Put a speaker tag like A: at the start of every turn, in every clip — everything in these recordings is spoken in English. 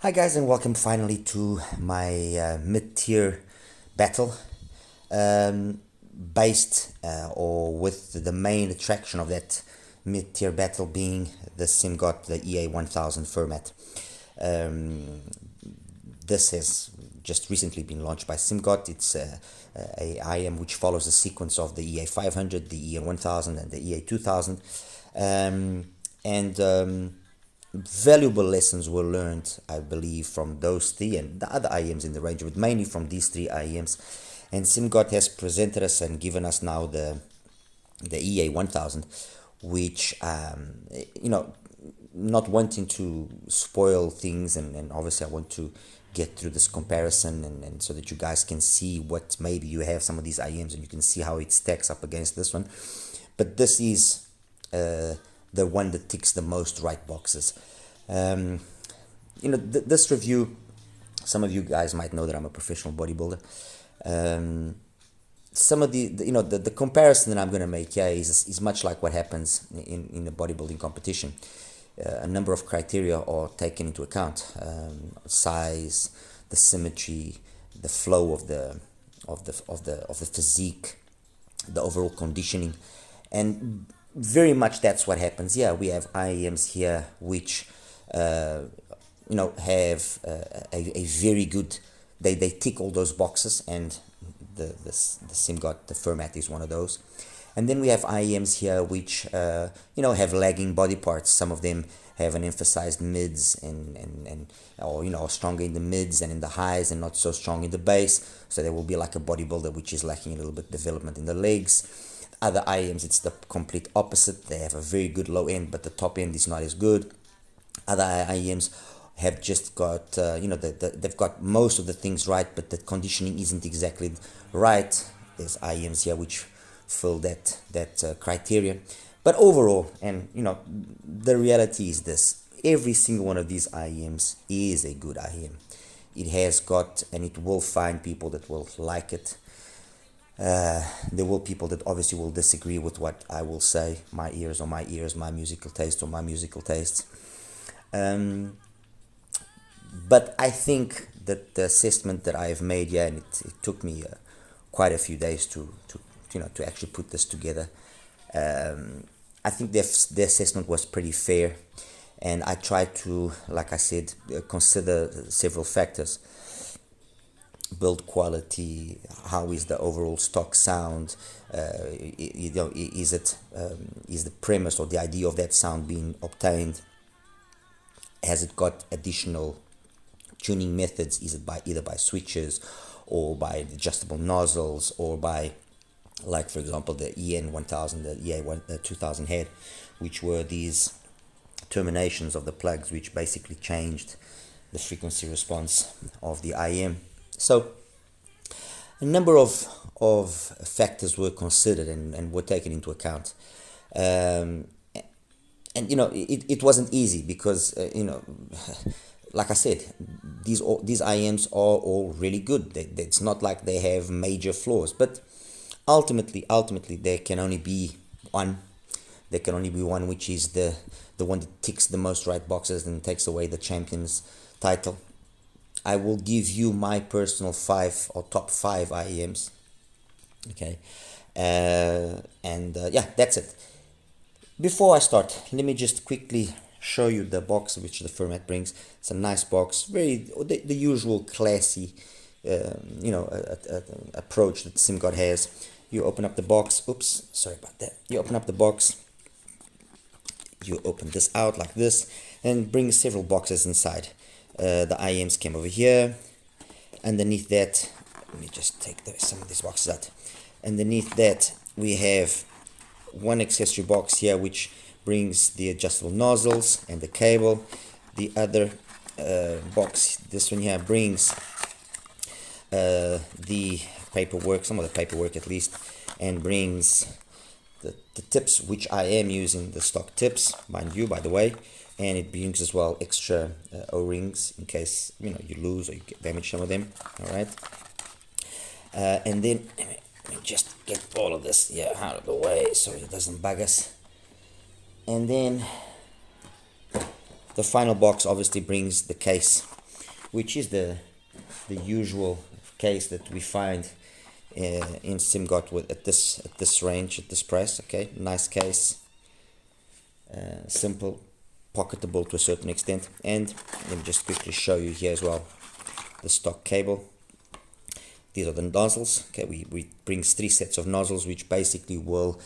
A: Hi guys, and welcome finally to my mid-tier battle, based or with the main attraction of that mid-tier battle being the SIMGOT, the EA1000 Fermat. This has just recently been launched by SIMGOT. It's a IEM which follows the sequence of the EA500, the EA1000, and the EA2000, and valuable lessons were learned, I believe, from those three and the other IEMs in the range, but mainly from these three IEMs. And SIMGOT has presented us and given us now the EA1000, which not wanting to spoil things, and obviously I want to get through this comparison and so that you guys can see what maybe you have some of these IEMs and you can see how it stacks up against this one. But this is the one that ticks the most right boxes. This review, some of you guys might know that I'm a professional bodybuilder. Some of the comparison that I'm going to make here is much like what happens in a bodybuilding competition. A number of criteria are taken into account: size, the symmetry, the flow of the physique, the overall conditioning, and very much that's what happens here. We have IEMs here which have a very good, they tick all those boxes, and the SIMGOT, the Fermat, is one of those. And then we have IEMs here which have lagging body parts. Some of them have an emphasized mids or stronger in the mids and in the highs and not so strong in the base. So there will be like a bodybuilder which is lacking a little bit development in the legs. Other IEMs, it's the complete opposite. They have a very good low end, but the top end is not as good. Other IEMs have just got, they've got most of the things right, but the conditioning isn't exactly right. There's IEMs here which fill that criteria. But overall, and the reality is this: every single one of these IEMs is a good IEM. It has got, and it will find people that will like it. There will people that obviously will disagree with what I will say, my musical taste or my musical tastes. But I think that the assessment that I've made here, and it took me quite a few days to actually put this together. I think the assessment was pretty fair, and I tried to, like I said, consider several factors: build quality, how is the overall stock sound, is the premise or the idea of that sound being obtained, has it got additional tuning methods, is it either by switches or by adjustable nozzles or by, like for example, the EN1000, the EA2000 had, which were these terminations of the plugs which basically changed the frequency response of the IEM. So a number of factors were considered and were taken into account. It wasn't easy because, like I said, these IEMs are all really good. It's not like they have major flaws, but ultimately there can only be one. There can only be one, which is the one that ticks the most right boxes and takes away the champion's title. I will give you my personal top 5 IEMs. Okay. That's it. Before I start, let me just quickly show you the box which the Fermat brings. It's a nice box, the usual classy, approach that SIMGOT has. You open up the box. Oops, sorry about that. You open up the box. You open this out like this, and bring several boxes inside. The IEMs came over here. Underneath that, let me just take some of these boxes out. Underneath that, we have one accessory box here which brings the adjustable nozzles and the cable. The other box, this one here, brings the paperwork, some of the paperwork at least, and brings the tips, which I am using the stock tips, mind you, by the way. And it brings as well extra O-rings in case you lose or you get damage some of them. All right. And then let me just get all of this out of the way so it doesn't bug us. And then the final box obviously brings the case which is the usual case that we find in SIMGOT with at this range, at this price. Okay, nice case, simple, pocketable to a certain extent. And let me just quickly show you here as well the stock cable. These are the nozzles. Okay, we brings 3 sets of nozzles, which basically will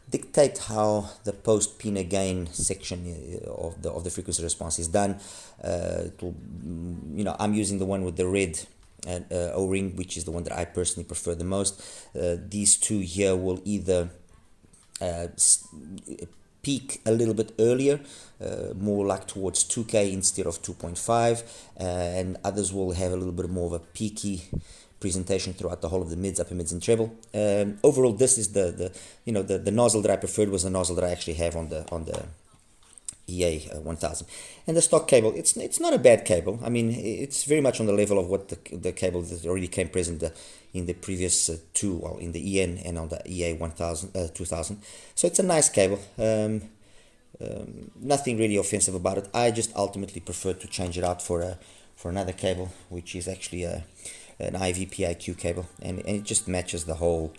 A: dictate how the post PIN gain section of the frequency response is done. I'm using the one with the red O-ring, which is the one that I personally prefer the most. These two here will either peak a little bit earlier, more like towards 2K instead of 2.5, and others will have a little bit more of a peaky presentation throughout the whole of the mids, upper mids, and treble. Overall, this is the nozzle that I preferred was the nozzle that I actually have on the EA1000. And the stock cable, it's not a bad cable. I mean, it's very much on the level of what the cable that already came present in the previous two, well, in the EN and on the EA1000 2000. So it's a nice cable. Nothing really offensive about it. I just ultimately prefer to change it out for another cable, which is actually an IVipQ cable, and it just matches the whole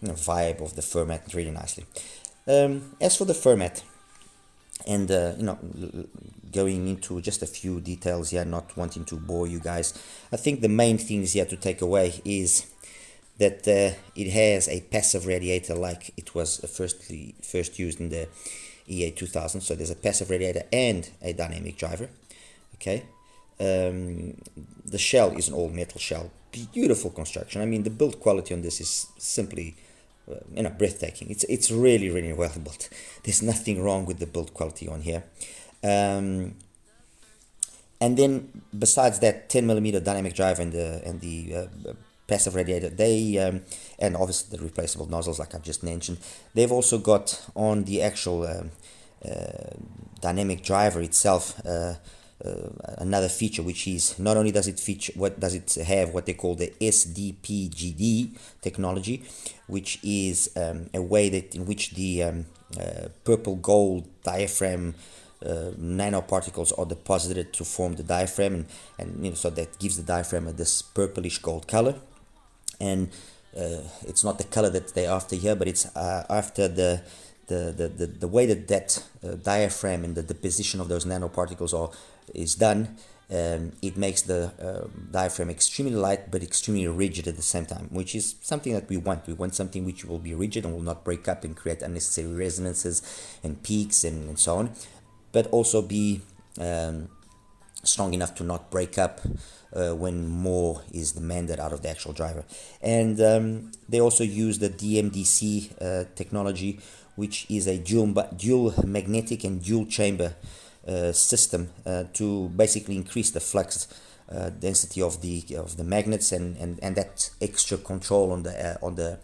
A: vibe of the Fermat really nicely. As for the Fermat, and going into just a few details here, not wanting to bore you guys, I think the main things here to take away is that it has a passive radiator like it was first used in the EA2000. So there's a passive radiator and a dynamic driver. Okay, the shell is an all metal shell, beautiful construction. I mean, the build quality on this is simply breathtaking. It's really well built. There's nothing wrong with the build quality on here. And then besides that 10mm dynamic drive and the passive radiator, they and obviously the replaceable nozzles like I've just mentioned, they've also got on the actual dynamic driver itself another feature, which is not only does it have what they call the SDPGD technology, which is a way that in which the purple gold diaphragm nanoparticles are deposited to form the diaphragm, and so that gives the diaphragm this purplish gold color. And it's not the color that they're after here, but it's after the way that diaphragm and the deposition of those nanoparticles is done. It makes the diaphragm extremely light but extremely rigid at the same time, which is something that we want. We want something which will be rigid and will not break up and create unnecessary resonances and peaks and so on, but also be strong enough to not break up when more is demanded out of the actual driver. And they also use the DMDC technology, which is a dual magnetic and dual chamber system to basically increase the flux density of the magnets and that extra control on the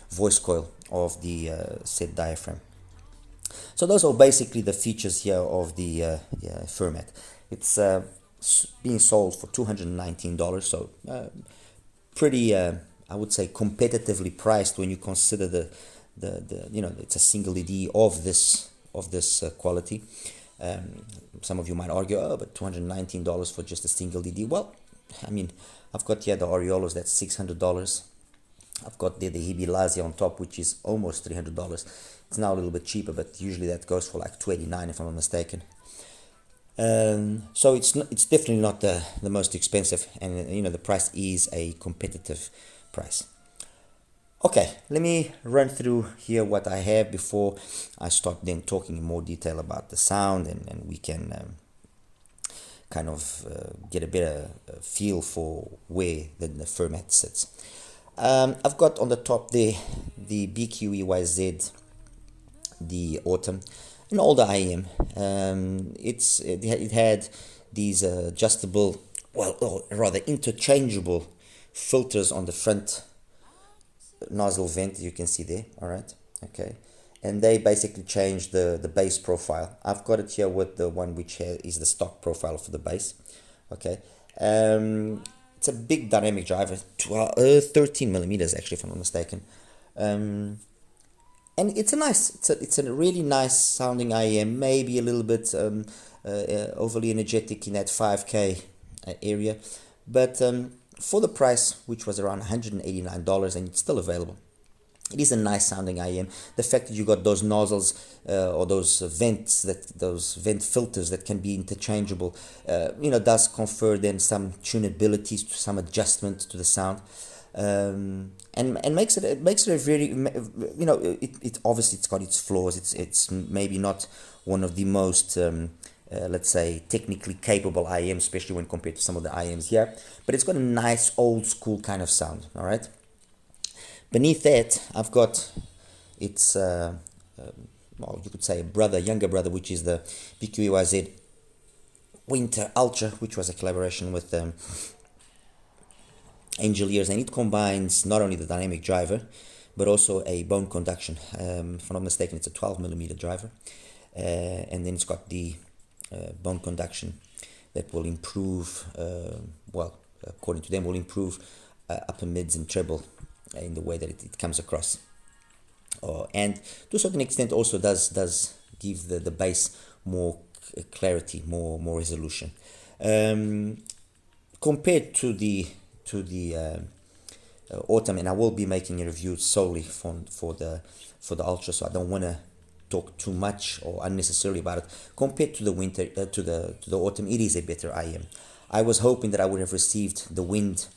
A: voice coil of the said diaphragm. So those are basically the features here of the Fermat. It's being sold for $219, so pretty I would say competitively priced when you consider the it's a single LED of this quality. Some of you might argue, oh, but $219 for just a single LED. Well, I mean, I've got here the Oriolos, that's $600. I've got the Hibilasia on top, which is almost $300. It's now a little bit cheaper, but usually that goes for like $289 if I'm not mistaken. So it's definitely not the most expensive, and the price is a competitive price. Okay, let me run through here what I have before I start then talking in more detail about the sound, and we can kind of get a better feel for where the Fermat sits. I've got on the top there the BQ EYZ, the Autumn, an older IEM. It had these adjustable, or rather interchangeable filters on the front nozzle vent, you can see there. All right, okay, and they basically changed the bass profile. I've got it here with the one which is the stock profile for the bass. Okay, it's a big dynamic driver, 13mm actually, if I'm not mistaken. And it's it's a really nice sounding IEM, maybe a little bit overly energetic in that 5K area. But for the price, which was around $189, and it's still available, it is a nice sounding IEM. The fact that you got those nozzles or those vents, those vent filters that can be interchangeable, does confer then some tunability, some adjustment to the sound, and makes it a very, it obviously it's got its flaws. It's maybe not one of the most let's say technically capable IEMs, especially when compared to some of the IEMs here, but it's got a nice old school kind of sound. All right. Beneath that, I've got its, well, you could say younger brother, which is the VQEYZ Winter Ultra, which was a collaboration with Angel Ears, and it combines not only the dynamic driver, but also a bone conduction. If I'm not mistaken, it's a 12mm driver, and then it's got the bone conduction that will improve, well, according to them, will improve upper mids and treble in the way that it comes across, and to a certain extent also does give the bass more clarity, more resolution, compared to the Autumn. And I will be making a review solely for the Ultra, so I don't want to talk too much or unnecessarily about it. Compared to the Winter, to the Autumn, it is a better IEM. I was hoping that I would have received the Wind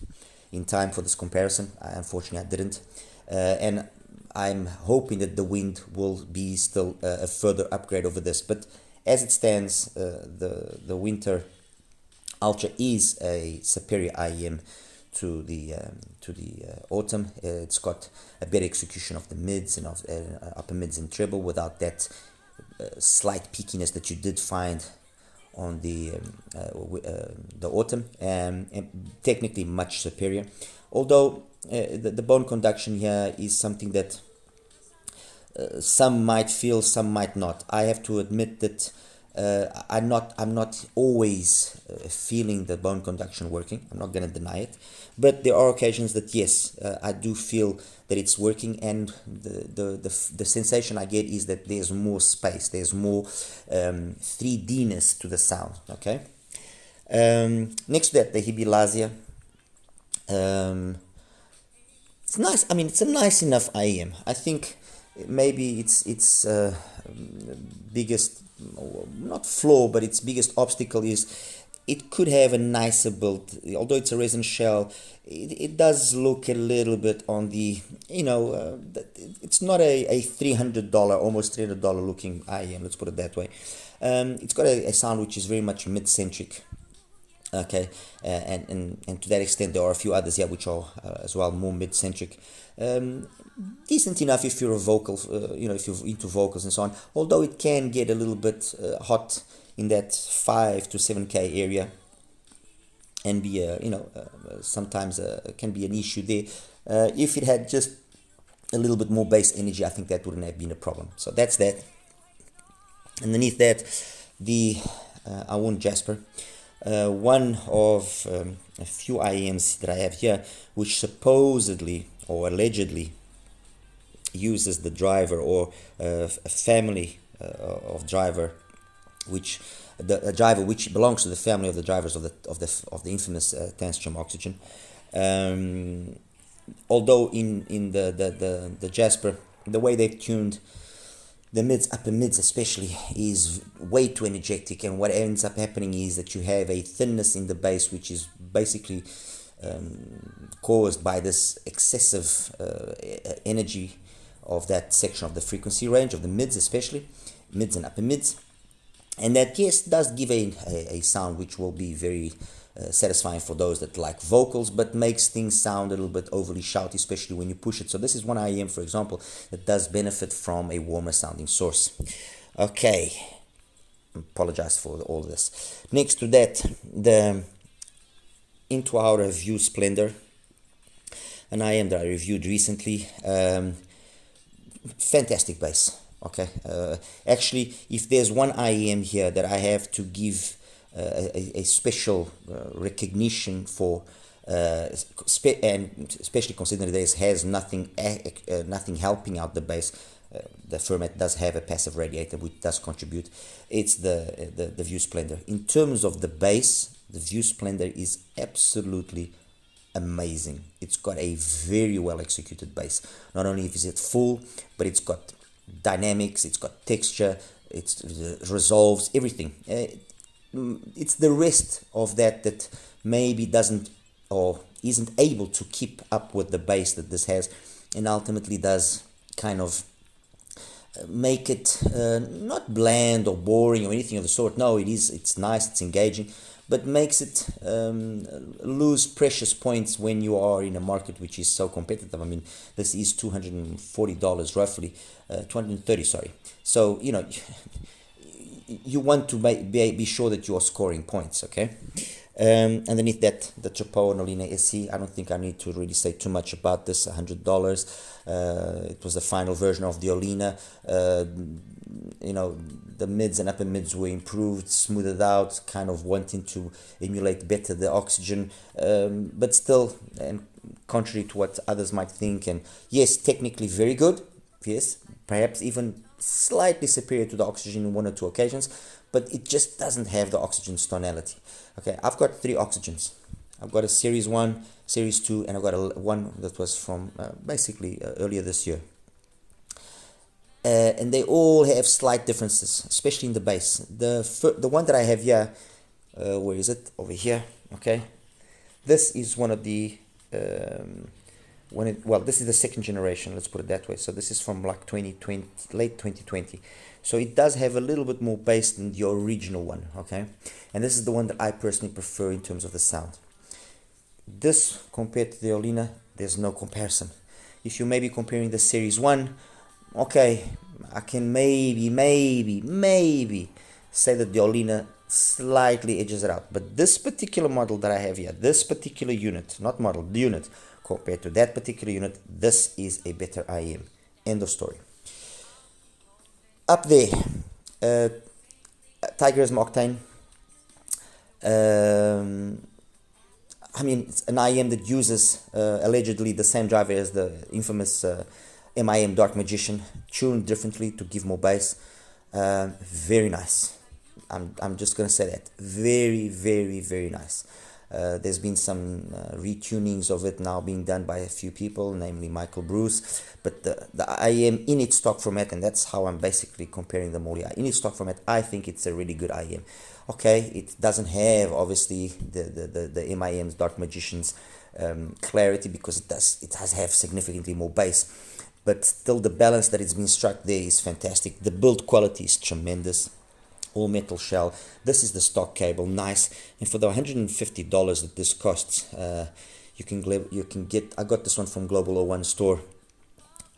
A: in time for this comparison. Unfortunately, I didn't, and I'm hoping that the Wind will be still a further upgrade over this. But as it stands, the Winter Ultra is a superior IEM to the Autumn. It's got a better execution of the mids and of upper mids and treble without that slight peakiness that you did find on the Autumn, and technically much superior. Although the bone conduction here is something that some might feel, some might not. I have to admit that I'm not always feeling the bone conduction working. I'm not going to deny it, but there are occasions that yes, I do feel that it's working, and the sensation I get is that there's more space, there's more 3D-ness to the sound. Okay. Next to that, the Hibilasia. It's nice. I mean, it's a nice enough IEM. I think maybe its biggest, not flaw, but its biggest obstacle is it could have a nicer build. Although it's a resin shell, it does look a little bit on the, it's not a $300, almost $300 looking IEM, let's put it that way. It's got a sound which is very much mid-centric. Okay, and to that extent there are a few others here which are as well more mid-centric. Decent enough if you're a vocal, if you're into vocals and so on, although it can get a little bit hot in that 5 to 7K area, and be sometimes can be an issue there. If it had just a little bit more bass energy, I think that wouldn't have been a problem. So that's that. Underneath that, the Awon Jasper, one of a few IEMs that I have here, which supposedly or allegedly uses the driver or a family of driver, which a driver which belongs to the family of the drivers of the infamous Tanstrom Oxygen. Although in the Jasper, the way they've tuned the mids, upper mids especially, is way too energetic, and what ends up happening is that you have a thinness in the bass, which is basically caused by this excessive energy of that section of the frequency range of the mids, especially mids and upper mids, and that yes does give a sound which will be very satisfying for those that like vocals, but makes things sound a little bit overly shouty, especially when you push it. So this is one IEM, for example, that does benefit from a warmer sounding source. Okay, apologize for all this. Next to that, the Into Our View Splendor, an IEM that I reviewed recently. Fantastic bass. Okay, actually, if there's one IEM here that I have to give a special recognition for, and especially considering this has nothing helping out the bass, the Fermat does have a passive radiator which does contribute. It's the View Splendor. In terms of the bass, The view splendor is absolutely amazing. It's got a very well executed bass. Not only is it full, but it's got dynamics, it's got texture, it resolves everything. It's the rest of that maybe doesn't or isn't able to keep up with the bass that this has, and ultimately does kind of make it not bland or boring or anything of the sort. No, it's nice, it's engaging, but makes it lose precious points when you are in a market which is so competitive. I mean, this is $240 roughly, 230, sorry. So, you know, you want to be sure that you are scoring points, okay? Underneath that, the Chapeau and Olina SE, I don't think I need to really say too much about this. $100. It was the final version of the Olina. You know, the mids and upper mids were improved, smoothed out, kind of wanting to emulate better the oxygen, but still, and contrary to what others might think, and yes, technically very good, yes, perhaps even slightly superior to the oxygen in one or two occasions, but it just doesn't have the oxygen's tonality. Okay, I've got 3 oxygens. I've got a series 1, series 2, and I've got one that was from basically earlier this year. And they all have slight differences, especially in the bass. The one that I have here, where is it? Over here, okay? This is one of the, well, this is the second generation, let's put it that way. So this is from like 2020, late 2020. So it does have a little bit more bass than the original one, okay? And this is the one that I personally prefer in terms of the sound. This, compared to the Olina, there's no comparison. If you're maybe comparing the Series 1, okay, I can maybe say that the Olina slightly edges it out. But this particular model that I have here, this particular unit, not model, the unit, compared to that particular unit, this is a better IEM. End of story. Up there, Tigerism Octane. I mean, it's an IEM that uses allegedly the same driver as the infamous MIM Dark Magician, tuned differently to give more bass. Very nice. I'm just gonna say that. Very nice. There's been some retunings of it now being done by a few people, namely Michael Bruce, but the IEM in its stock format, and that's how I'm basically comparing them all here. In its stock format, I think it's a really good IEM. Okay, it doesn't have obviously the MIM's Dark Magician's clarity, because it does have significantly more bass, but still the balance that it's been struck there is fantastic. The build quality is tremendous. All metal shell. This is the stock cable, nice. And for the $150 that this costs, you can get. I got this one from Global 01 store.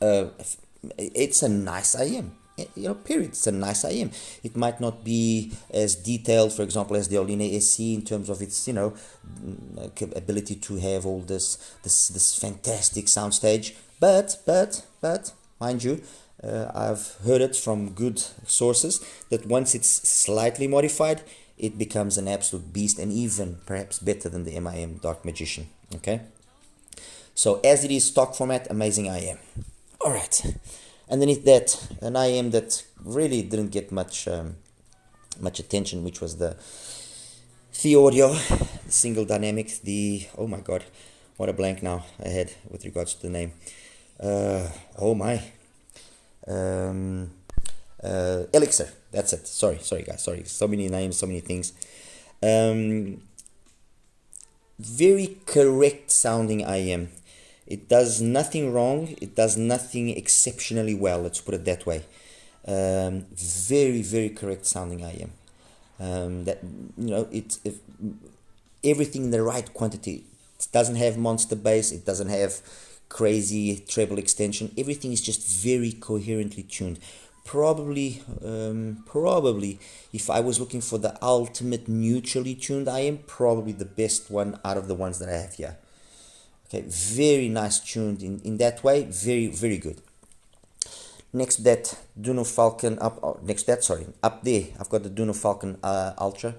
A: It's a nice IEM. You know, period. It's a nice IEM. It might not be as detailed, for example, as the Olina SC in terms of its, you know, ability to have all this fantastic soundstage. But mind you, I've heard it from good sources that once it's slightly modified, it becomes an absolute beast, and even perhaps better than the MIM Dark Magician. Okay, so as it is stock format, amazing IEM. All right, underneath that, an IEM that really didn't get much attention, which was the Audio, the single dynamic, oh my god, what a blank now I had with regards to the name. Oh my. Elixir, that's it. Sorry guys, so many names, so many things. Very correct sounding IEM. It does nothing wrong, it does nothing exceptionally well, let's put it that way. Very correct sounding IEM. That, you know, everything in the right quantity. It doesn't have monster bass, it doesn't have crazy treble extension. Everything is just very coherently tuned. Probably if I was looking for the ultimate neutrally tuned IEM, probably the best one out of the ones that I have here. Okay, very nice tuned in that way. Very good. Next to that, Duno Falcon up there I've got the Duno Falcon Ultra.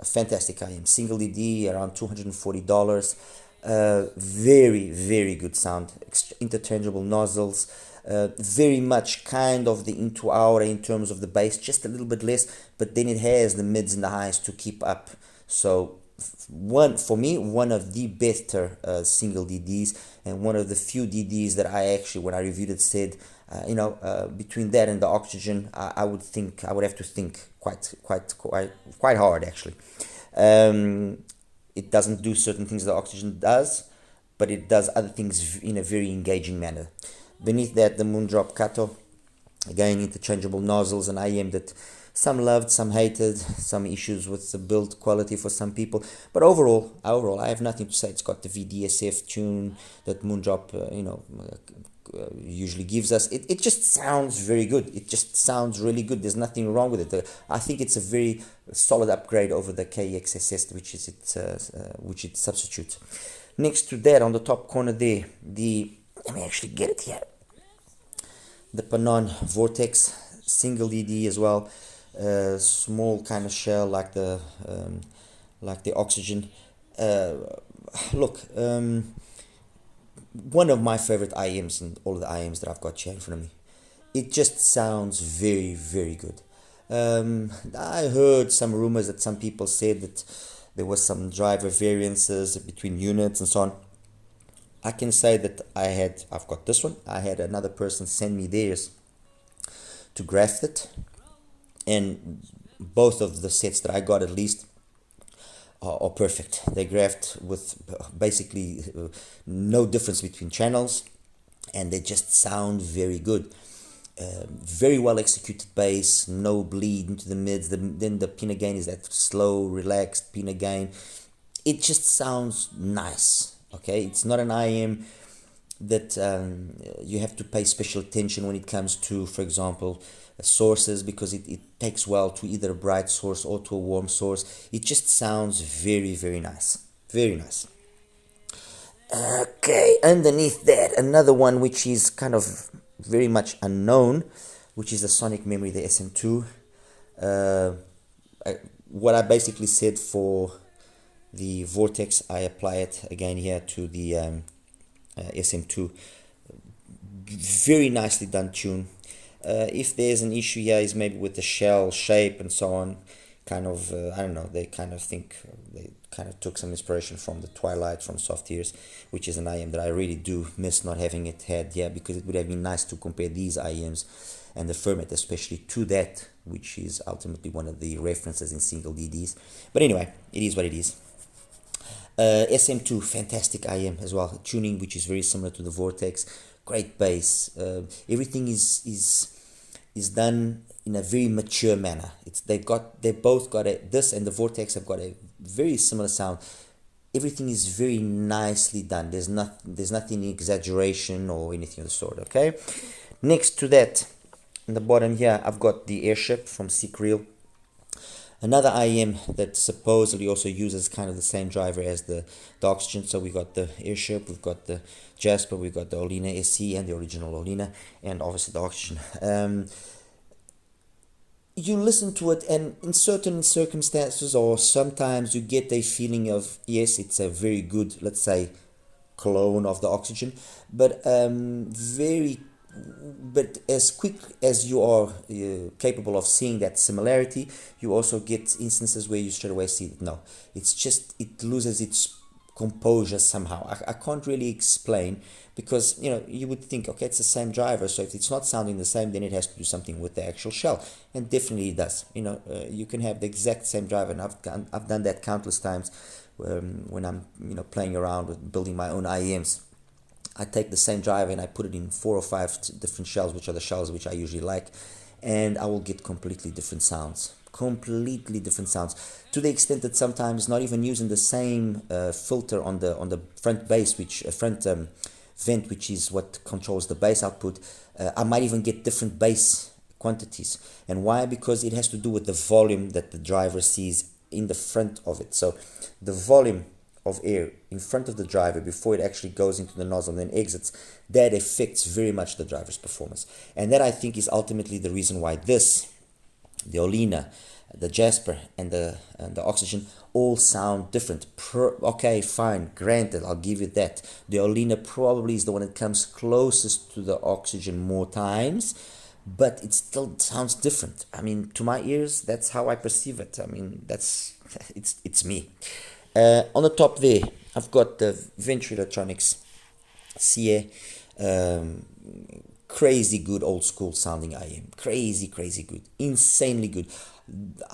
A: Fantastic IEM, single ED, around $240. Very good sound, interchangeable nozzles, very much kind of the Into Aura in terms of the bass, just a little bit less, but then it has the mids and the highs to keep up So one for me, one of the better single DDs, and one of the few DDs that I actually, when I reviewed it, said between that and the oxygen, I would have to think quite hard actually. It doesn't do certain things the oxygen does, but it does other things in a very engaging manner. Beneath that, the Moondrop Kato, again interchangeable nozzles, an IEM that some loved, some hated, some issues with the build quality for some people, but overall I have nothing to say. It's got the VDSF tune that Moondrop usually gives us. It just sounds very good. It just sounds really good. There's nothing wrong with it. I think it's a very solid upgrade over the KXSS, which it substitutes. Next to that, on the top corner there, let me actually get it here, the PENON Vortex single DD as well. Small kind of shell like the oxygen. One of my favorite IEMs in all of the IEMs that I've got here in front of me. It just sounds very, very good. I heard some rumors that some people said that there was some driver variances between units and so on. I can say that I've got this one. I had another person send me theirs to graph it, and both of the sets that I got, at least, are perfect. They graphed with basically no difference between channels, and they just sound very good. Very well executed bass, no bleed into the mids. Then the pinna gain is that slow, relaxed pinna gain. It just sounds nice. Okay, it's not an IEM that you have to pay special attention when it comes to, for example, sources, because it takes well to either a bright source or to a warm source. It just sounds very, very nice. Very nice. Okay, underneath that, another one which is kind of very much unknown, which is the Sonic Memory, the SM2. What I basically said for the Vortex, I apply it again here to the SM2. Very nicely done tune. If there's an issue here is maybe with the shell shape and so on, kind of, I don't know, they kind of took some inspiration from the Twilight from Soft Ears, which is an IEM that I really do miss not having it had here, because it would have been nice to compare these IEMs and the Fermat especially to that, which is ultimately one of the references in single DDs. But anyway, it is what it is. SM2, fantastic IEM as well, tuning which is very similar to the Vortex. Great bass. Everything is done in a very mature manner. They both got this and the Vortex have got a very similar sound. Everything is very nicely done. There's nothing exaggeration or anything of the sort. Okay. Next to that, in the bottom here, I've got the Airship from Seek Real. Another IEM that supposedly also uses kind of the same driver as the Oxygen. So we've got the Airship, we've got the Jasper, we've got the Olina SE and the original Olina, and obviously the Oxygen. You listen to it, and in certain circumstances, or sometimes you get a feeling of, yes, it's a very good, let's say, clone of the Oxygen, but but as quick as you are capable of seeing that similarity, you also get instances where you straight away see that no, it loses its composure somehow. I can't really explain, because you would think, okay, it's the same driver, so if it's not sounding the same, then it has to do something with the actual shell, and definitely it does. You can have the exact same driver, and I've done that countless times when I'm playing around with building my own IEMs. I take the same driver and I put it in 4 or 5 different shells, which are the shells which I usually like, and I will get completely different sounds. Completely different sounds, to the extent that sometimes not even using the same filter on the front bass, front vent, which is what controls the bass output, I might even get different bass quantities. And why? Because it has to do with the volume that the driver sees in the front of it. So the volume of air in front of the driver before it actually goes into the nozzle and then exits, that affects very much the driver's performance. And that, I think, is ultimately the reason why the Olina, the Jasper, and the Oxygen all sound different. Okay, fine, granted, I'll give you that. The Olina probably is the one that comes closest to the Oxygen more times, but it still sounds different. I mean, to my ears, that's how I perceive it. I mean, that's it's me. On the top there, I've got the Venture Electronics CA, crazy good old school sounding IEM, crazy good, insanely good.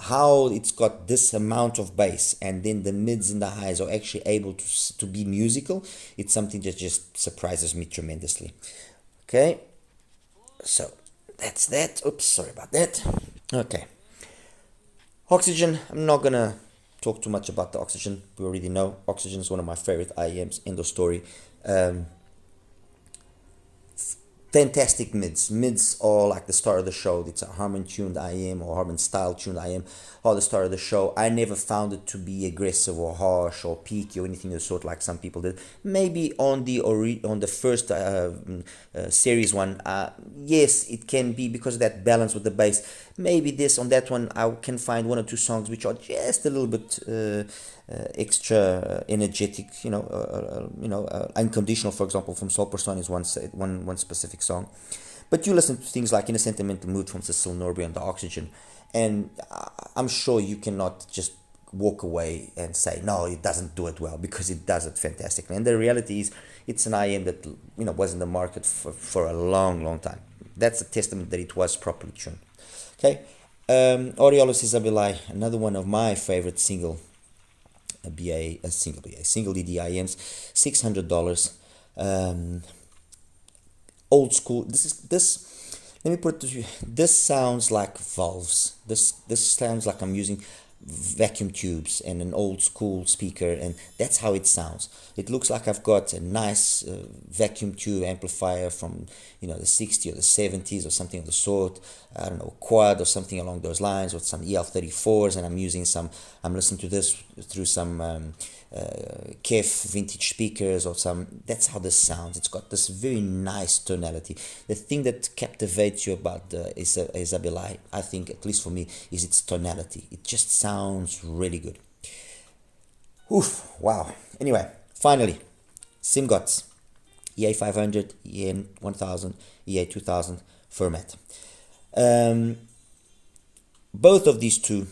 A: How it's got this amount of bass and then the mids and the highs are actually able to be musical, it's something that just surprises me tremendously. Okay, so that's that. Oops, sorry about that. Okay, Oxygen, I'm not gonna talk too much about the Oxygen. We already know Oxygen is one of my favorite IEMs. End of story. Fantastic mids. Mids are like the star of the show. It's a Harman tuned IEM or Harman style tuned IEM, or the star of the show. I never found it to be aggressive or harsh or peaky or anything of the sort like some people did. Maybe on the first series one, yes, it can be because of that balance with the bass. Maybe this on that one I can find one or two songs which are just a little bit extra energetic, Unconditional, for example, from Soul Person is one specific song. But you listen to things like In a Sentimental Mood from Cecile Norbury and the Oxygen, and I'm sure you cannot just walk away and say, no, it doesn't do it well, because it does it fantastically. And the reality is, it's an IM that was in the market for a long time. That's a testament that it was properly tuned. Okay, Aureolus Isabelli, another one of my favorite single ED IEMs, $600. Old school. This. Let me put it to you. This sounds like valves. This sounds like I'm using vacuum tubes and an old school speaker, and that's how it sounds. It looks like I've got a nice vacuum tube amplifier from the 60s or the 70s or something of the sort. I don't know, quad or something along those lines, with some EL34s, and I'm listening to this through some Kef vintage speakers or that's how this sounds. It's got this very nice tonality. The thing that captivates you about Isabelli, I think, at least for me, is its tonality. It just sounds really good. Oof, wow. Anyway, finally, SIMGOTs, EA500, EN1000, EA2000, Fermat. Both of these two,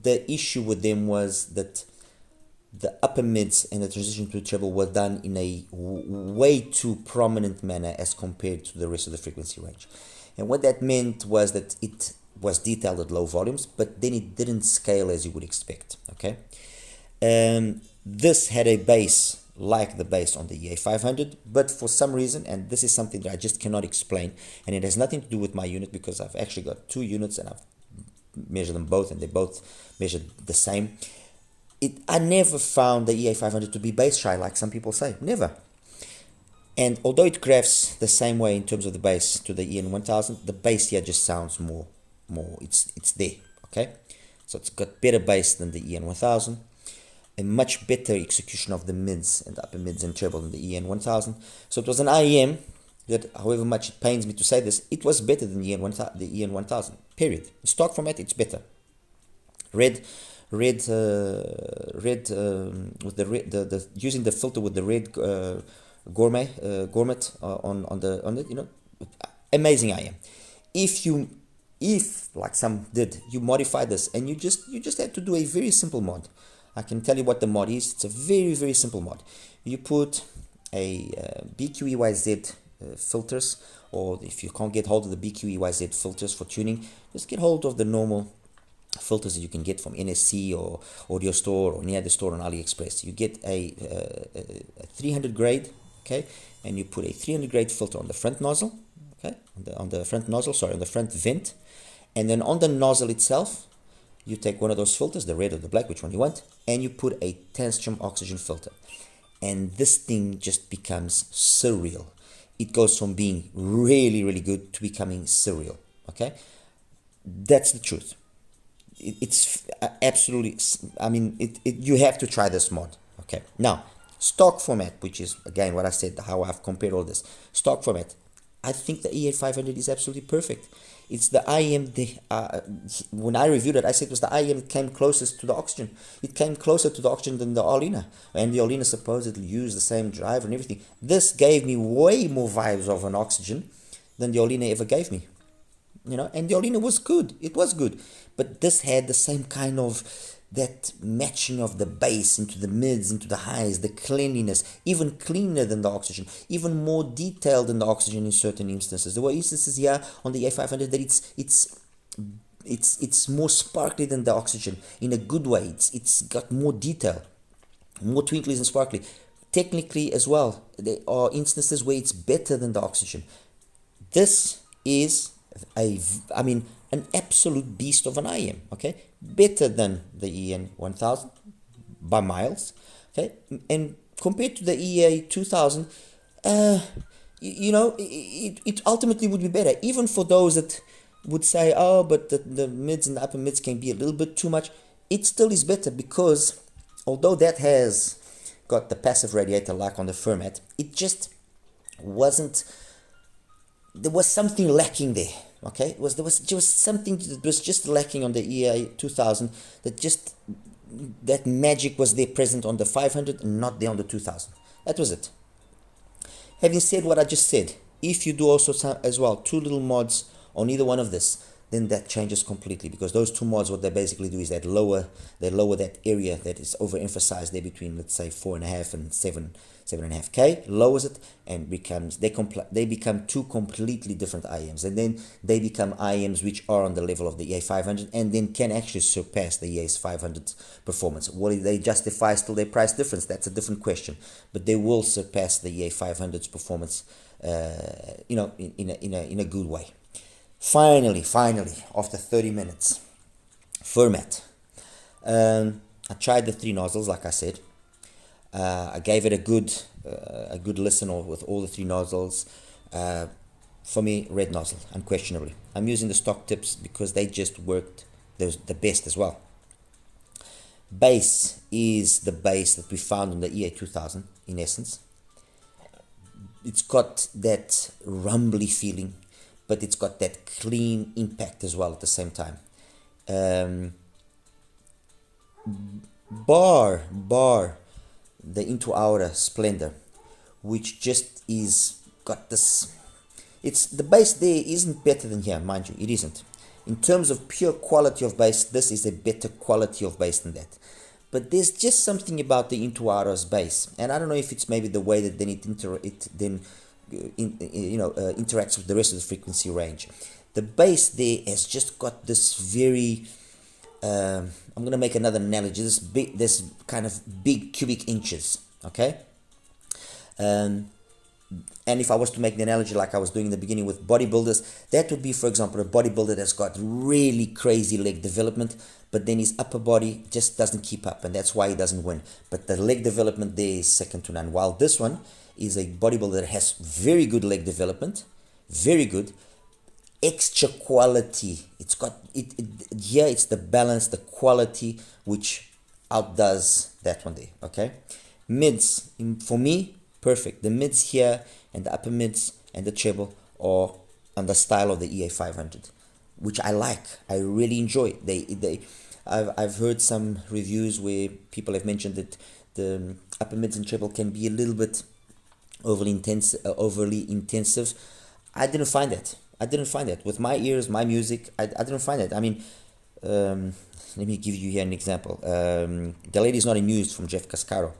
A: the issue with them was that the upper mids and the transition to treble were done in a way too prominent manner as compared to the rest of the frequency range. And what that meant was that it was detailed at low volumes, but then it didn't scale as you would expect. Okay, this had a bass like the bass on the EA500, but for some reason, and this is something that I just cannot explain, and it has nothing to do with my unit, because I've actually got two units and I've measured them both, and they both measured the same. I never found the EA500 to be bass shy, like some people say. Never. And although it graphs the same way in terms of the bass to the EN1000, the bass here just sounds more. It's there. Okay, so it's got better bass than the EN1000, a much better execution of the mids and the upper mids and treble than the EN1000. So it was an IEM that, however much it pains me to say this, it was better than the EN1000. Period. In stock format, it's better. Red with the using the filter with the red gourmet on the amazing IM. If like some did, you modify this and you just had to do a very simple mod. I can tell you what the mod is. It's a very simple mod. You put a BQ-EYZ filters, or if you can't get hold of the BQ-EYZ filters for tuning, just get hold of the normal filters that you can get from NSC or Audio Store or any other store on AliExpress. You get a 300 grade, okay, and you put a 300 grade filter on the front nozzle, okay, on the front vent, and then on the nozzle itself, you take one of those filters, the red or the black, which one you want, and you put a tenstum oxygen filter, and this thing just becomes surreal. It goes from being really good to becoming surreal. Okay, that's the truth. It's absolutely, I mean, you have to try this mod. Okay, now stock format, which is again what I said, how I've compared all this. Stock format, I think the EA500 is absolutely perfect. It's the IEM, when I reviewed it, I said it was the IEM that came closest to the Oxygen. It came closer to the Oxygen than the Olina, and the Olina supposedly used the same driver and everything. This gave me way more vibes of an Oxygen than the Olina ever gave me. and the Olina was good. It was good, but this had the same kind of that matching of the bass into the mids, into the highs, the cleanliness, even cleaner than the oxygen, even more detailed than the oxygen in certain instances. There were instances here on the A500 that it's more sparkly than the oxygen in a good way. It's got more detail, more twinklies and sparkly. Technically as well, there are instances where it's better than the oxygen. This is an absolute beast of an IEM, okay? Better than the EN1000 by miles, okay? And compared to the EA2000, it ultimately would be better, even for those that would say, oh, but the mids and the upper mids can be a little bit too much. It still is better because although that has got the passive radiator like on the Fermat, it just wasn't, there was something lacking there. Okay, there was just something that was just lacking on the EA2000, that magic was there present on the 500 and not there on the 2000. That was it. Having said what I just said, if you do also as well 2 little mods on either one of this, then that changes completely, because those 2 mods, what they basically do is they lower that area that is overemphasized there between, let's say, 4.5 and 7.5K, lowers it, and they become 2 completely different IEMs, and then they become IEMs which are on the level of the EA500 and then can actually surpass the EA500's performance. Will they justify still their price difference? That's a different question, but they will surpass the EA500's performance, in a good way. Finally, after 30 minutes, Fermat. I tried the 3 nozzles, like I said. I gave it a good listen with all the 3 nozzles. For me, red nozzle, unquestionably. I'm using the stock tips because they just worked the best as well. Bass is the bass that we found on the EA2000, in essence. It's got that rumbly feeling, but it's got that clean impact as well at the same time. Bar the Into Aura Splendor, which just is got this, it's the bass there isn't better than here, mind you, it isn't. In terms of pure quality of bass, this is a better quality of bass than that. But there's just something about the Into Aura's bass, and I don't know if it's maybe the way that then it interacts with the rest of the frequency range. The bass there has just got this very, I'm going to make another analogy, this kind of big cubic inches, okay? And if I was to make the analogy like I was doing in the beginning with bodybuilders, that would be, for example, a bodybuilder that's got really crazy leg development, but then his upper body just doesn't keep up, and that's why he doesn't win. But the leg development there is second to none, while this one is a bodybuilder that has very good leg development, very good, extra quality. It's got here it's the balance, the quality, which outdoes that one there, okay? Mids, for me, perfect. The mids here and the upper mids and the treble are on the style of the EA500, which I like. I really enjoy. I've heard some reviews where people have mentioned that the upper mids and treble can be a little bit overly intensive. I didn't find that. With my ears, my music, I didn't find that. I mean, let me give you here an example. The Lady Is Not Amused from Jeff Cascaro.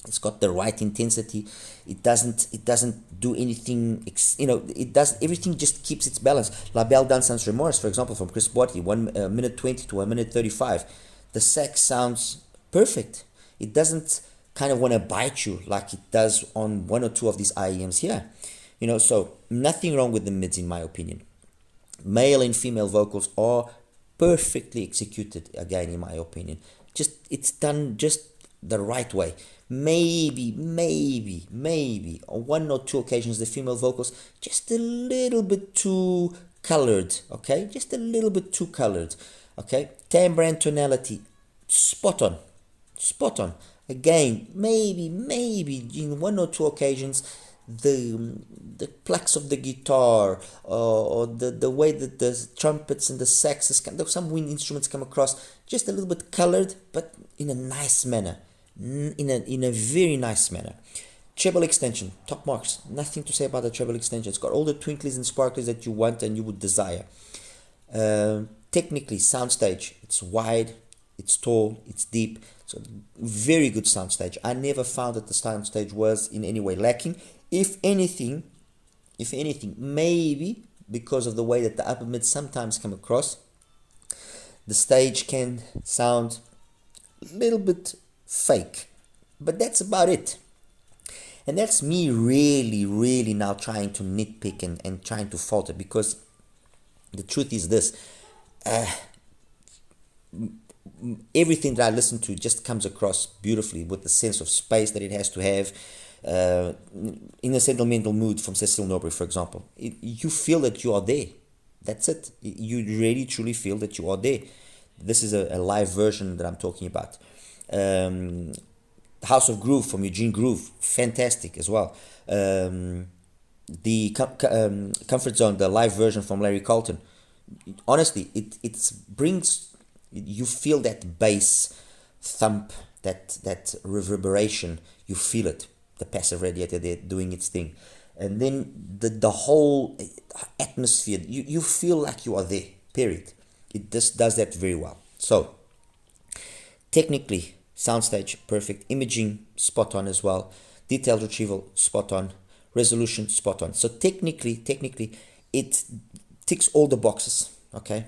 A: It's got the right intensity. It doesn't do anything, it does everything, just keeps its balance. La Belle Dans Sans Remorse, for example, from Chris Botti, 1 minute 20 to 1 minute 35. The sax sounds perfect. It doesn't kind of want to bite you like it does on 1 or 2 of these IEMs here. So nothing wrong with the mids in my opinion. Male and female vocals are perfectly executed, again, in my opinion. It's done just the right way. Maybe on 1 or 2 occasions the female vocals just a little bit too colored, okay? Just a little bit too colored, okay? Timbre and tonality, spot on. Again, maybe in 1 or 2 occasions the plucks of the guitar or the way that the trumpets and the saxes, some wind instruments come across just a little bit colored, but in a nice manner. In a very nice manner. Treble extension, top marks. Nothing to say about the treble extension. It's got all the twinklies and sparkles that you want and you would desire. Technically, soundstage, it's wide, it's tall, it's deep. So very good soundstage. I never found that the soundstage was in any way lacking. If anything, maybe because of the way that the upper mid sometimes come across, the stage can sound a little bit fake, but that's about it. And that's me really now trying to nitpick and trying to fault it, because the truth is this, everything that I listen to just comes across beautifully with the sense of space that it has to have. In a sentimental mood from Cecile Norbury, for example, you feel that you are there. That's it. You really truly feel that you are there. This is a live version that I'm talking about. House of Groove from Eugene Groove, fantastic as well. The Comfort Zone, the live version from Larry Carlton, honestly, it brings, you feel that bass thump, that reverberation, you feel it, the passive radiator there doing its thing. And then the whole atmosphere, you feel like you are there, period. It just does that very well. So, technically, soundstage, perfect. Imaging, spot on as well. Detailed retrieval, spot on. Resolution, spot on. So technically, it ticks all the boxes, okay?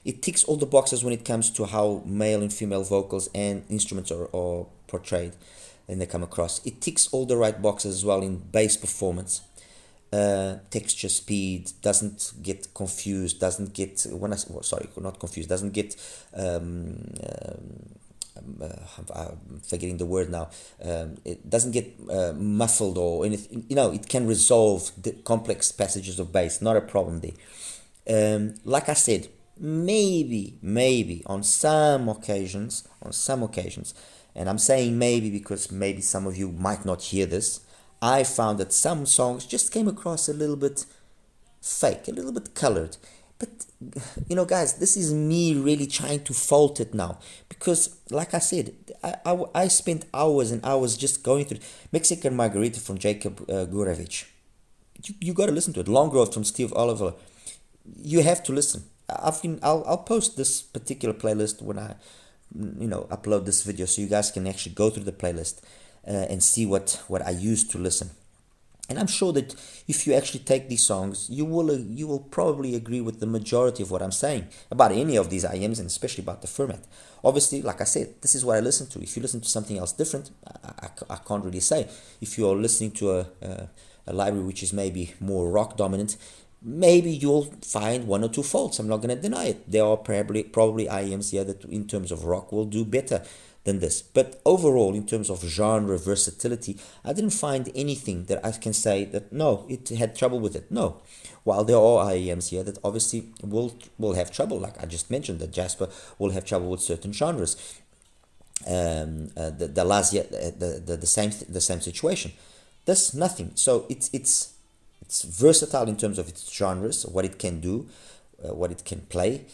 A: It ticks all the boxes when it comes to how male and female vocals and instruments are portrayed and they come across. It ticks all the right boxes as well in bass performance. Texture, speed, doesn't get confused, doesn't get, doesn't get, I'm forgetting the word now, it doesn't get muffled or anything, it can resolve the complex passages of bass, not a problem there. Like I said, maybe on some occasions, and I'm saying maybe because maybe some of you might not hear this, I found that some songs just came across a little bit fake, a little bit colored. But, guys, this is me really trying to fault it now. Because, like I said, I spent hours and hours just going through Mexican Margarita from Jacob Gurevich. You got to listen to it. Long Growth from Steve Oliver. You have to listen. I'll post this particular playlist when I, upload this video, so you guys can actually go through the playlist and see what I used to listen. And I'm sure that if you actually take these songs, you will probably agree with the majority of what I'm saying about any of these IEMs, and especially about the Fermat. Obviously, like I said, this is what I listen to. If you listen to something else different, I can't really say. If you're listening to a library which is maybe more rock dominant, maybe you'll find one or two faults. I'm not going to deny it. There are probably IEMs here that in terms of rock will do better than this. But overall, in terms of genre versatility, I didn't find anything that I can say that, no, it had trouble with it. No. While there are IEMs here that obviously will have trouble, like I just mentioned, that Jasper will have trouble with certain genres. The Lazia, the same situation. There's nothing. So it's versatile in terms of its genres, what it can do, what it can play.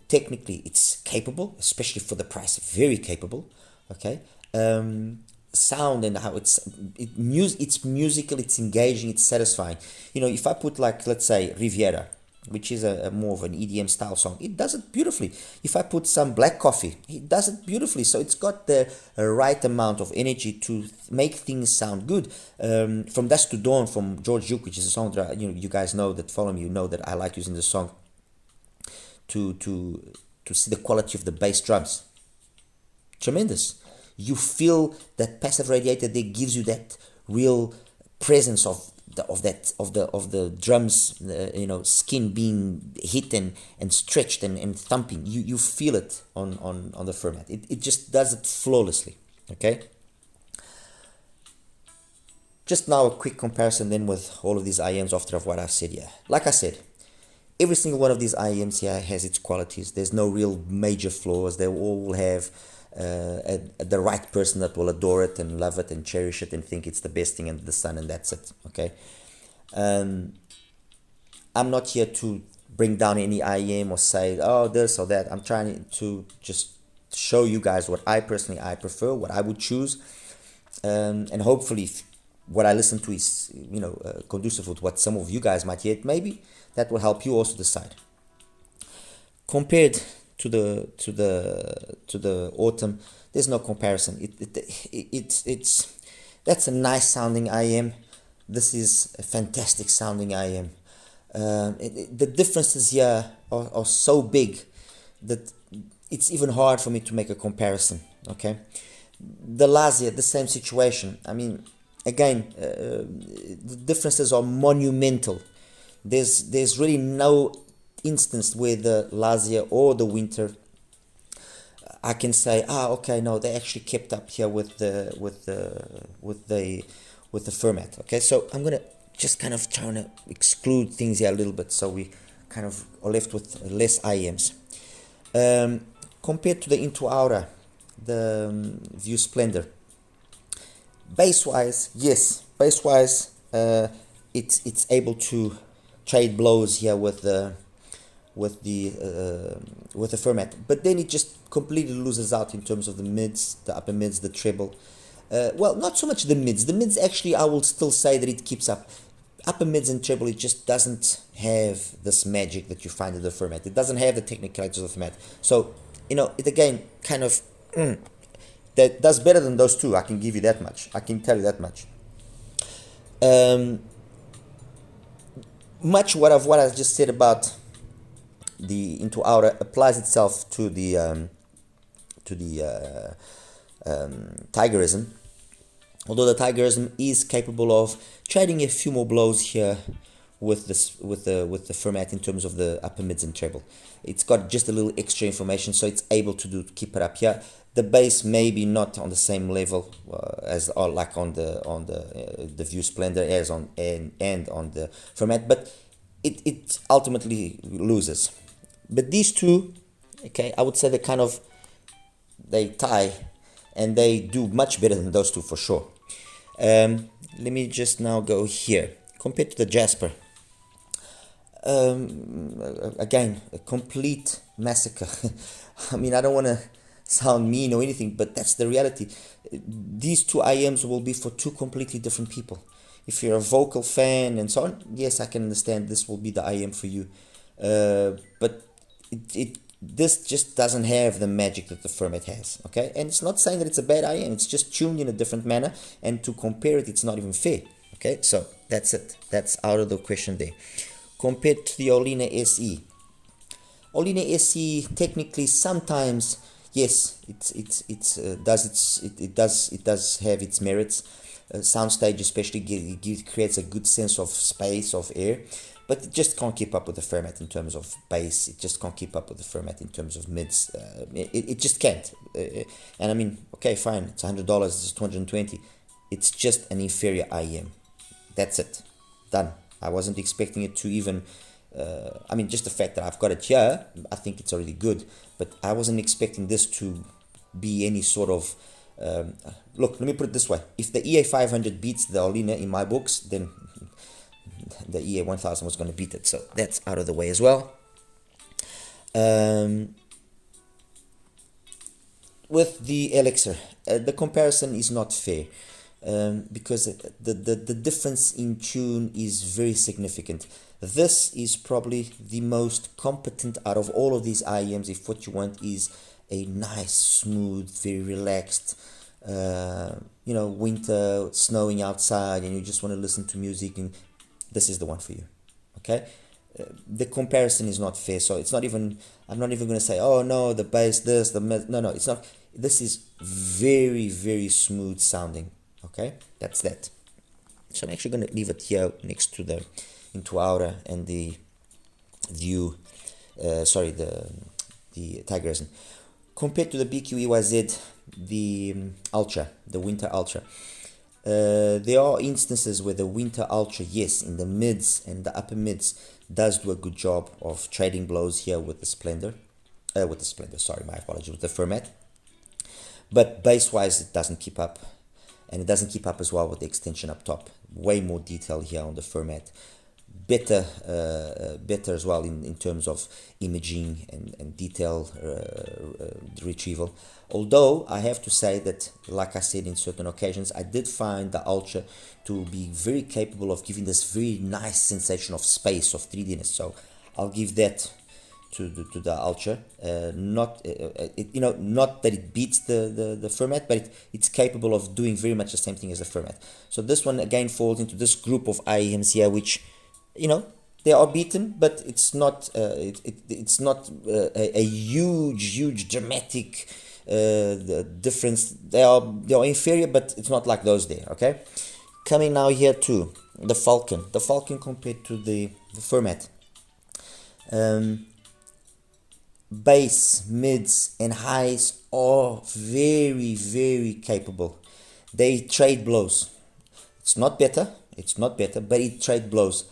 A: Technically, it's capable, especially for the price. Very capable. Okay. Sound and how it's musical, it's engaging, it's satisfying. If I put, like, let's say Riviera, which is a more of an EDM style song, it does it beautifully. If I put some Black Coffee, it does it beautifully. So it's got the right amount of energy to make things sound good. From Dusk to Dawn from George Duke, which is a song that you guys know that follow me, know that I like using the song to see the quality of the bass drums. Tremendous. You feel that passive radiator there gives you that real presence of the drums, skin being hit and stretched and thumping. You feel it on the Fermat. It just does it flawlessly. Okay. Just now a quick comparison then with all of these IEMs after what I've said here. Like I said, every single one of these IEMs here has its qualities. There's no real major flaws. They all will have the right person that will adore it and love it and cherish it and think it's the best thing under the sun, and that's it. Okay. I'm not here to bring down any IEM or say, oh, this or that. I'm trying to just show you guys what I prefer, what I would choose, and hopefully what I listen to is, conducive with what some of you guys might hear, maybe that will help you also decide. Compared to the Autumn, there's no comparison. It's that's a nice sounding IEM. This is a fantastic sounding IEM. The differences here are so big that it's even hard for me to make a comparison. Okay, the Lazia, the same situation. I mean, again, the differences are monumental. There's really no instance where the Lazia or the Winter I can say, okay, no, they actually kept up here with the Fermat. Okay, so I'm gonna just kind of trying to exclude things here a little bit, so we kind of are left with less IEMs. Compared to the Into Aura, the View Splendor, bass-wise, yes, bass-wise, it's able to trade blows here with the Fermat, but then it just completely loses out in terms of the mids, the upper mids, the treble. Well, not so much the mids. The mids, actually, I will still say that it keeps up. Upper mids and treble, it just doesn't have this magic that you find in the Fermat. It doesn't have the technicalities of the Fermat. So, it again kind of that does better than those two. I can give you that much. I can tell you that much. Much what I just said about the Into Aura applies itself to the Tigerism. Although the Tigerism is capable of trading a few more blows here with the Fermat in terms of the upper mids and treble. It's got just a little extra information, so it's able to keep it up here. The bass maybe not on the same level as like on the View Splendor as on and on the Fermat, but it ultimately loses. But these two, okay, I would say they tie, and they do much better than those two for sure. Let me just now go here. Compared to the Jasper, again, a complete massacre. I mean, I don't want to sound mean or anything, but that's the reality. These two IEMs will be for two completely different people. If you're a vocal fan and so on, yes, I can understand this will be the IEM for you. But this just doesn't have the magic that the Fermat has, okay? And it's not saying that it's a bad IEM, it's just tuned in a different manner, and to compare it, it's not even fair, okay? So that's it. That's out of the question there. Compared to the Olina SE. Olina SE, technically, sometimes, yes, it does have its merits. Soundstage especially creates a good sense of space, of air, but it just can't keep up with the Fermat in terms of bass. It just can't keep up with the Fermat in terms of mids. It just can't. And I mean, okay, fine, it's $100, it's $220. It's just an inferior IEM. That's it. Done. I wasn't expecting it to even, I mean, just the fact that I've got it here, I think it's already good, but I wasn't expecting this to be any sort of, look, let me put it this way. If the EA500 beats the Olina in my books, then the EA1000 was going to beat it. So that's out of the way as well. With the Elixir, the comparison is not fair. Because the difference in tune is very significant. This is probably the most competent out of all of these IEMs if what you want is a nice, smooth, very relaxed, winter, snowing outside, and you just want to listen to music, and this is the one for you, okay? The comparison is not fair, so it's not even, I'm not even going to say, oh no, the bass, this, the mid, no, it's not. This is very, very smooth sounding. Okay, that's that. So I'm actually going to leave it here next to the Into Aura and the View, the Tigerism. Compared to the BQ EYZ, the Ultra, the Winter Ultra, there are instances where the Winter Ultra, yes, in the mids and the upper mids, does do a good job of trading blows here with the Splendor, sorry, my apologies, with the Fermat. But bass-wise, it doesn't keep up. And it doesn't keep up as well with the extension up top. Way more detail here on the Fermat. better as well in terms of imaging and detail retrieval. Although I have to say that, like I said, in certain occasions, I did find the Ultra to be very capable of giving this very nice sensation of space, of 3Dness. So I'll give that to the Ultra. Not not that it beats the Fermat, but it's capable of doing very much the same thing as the Fermat. So this one again falls into this group of IEMs here, which they are beaten, but it's not it's not a huge dramatic difference. They are inferior, but it's not like those there. Okay, coming now here to the Falcon. The Falcon compared to the Fermat. Bass, mids, and highs are very capable. They trade blows. It's not better, but it trade blows.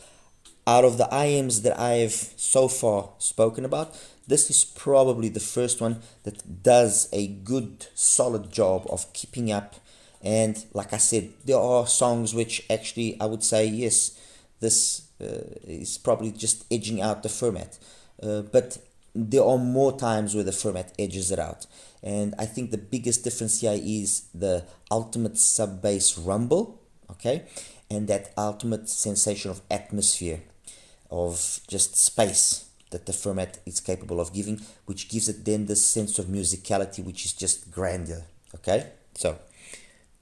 A: Out of the IEMs that I have so far spoken about, this is probably the first one that does a good, solid job of keeping up. And like I said, there are songs which actually I would say, yes, this is probably just edging out the Fermat. But there are more times where the Fermat edges it out. And I think the biggest difference here is the ultimate sub-bass rumble, okay? And that ultimate sensation of atmosphere, of just space that the Fermat is capable of giving, which gives it then this sense of musicality, which is just grandeur, okay? So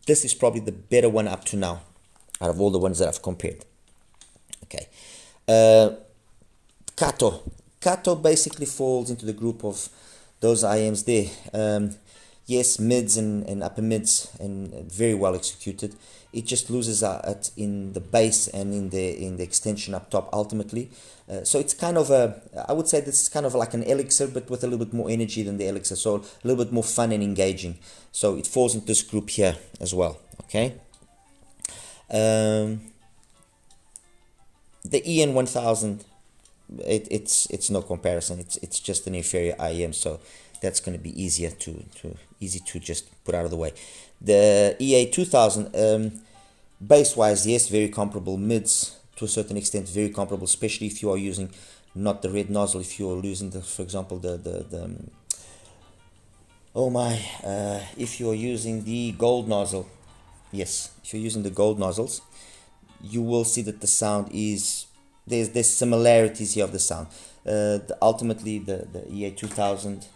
A: this is probably the better one up to now, out of all the ones that I've compared. Okay. Kato basically falls into the group of those IEMs there. Yes, mids and upper mids, and very well executed. It just loses out in the bass and in the extension up top ultimately. So it's kind of I would say this is kind of like an Elixir, but with a little bit more energy than the Elixir, so a little bit more fun and engaging. So it falls into this group here as well. Okay. The EN1000, it's no comparison. It's just an inferior IEM, so that's going to be easy to just put out of the way. The EA2000, bass wise, yes, very comparable. Mids to a certain extent, very comparable, especially if you are using not the red nozzle. If you are using for example, if you are using the gold nozzle, yes, if you're using the gold nozzles, you will see that the sound is there's similarities here of the sound. Ultimately, the EA2000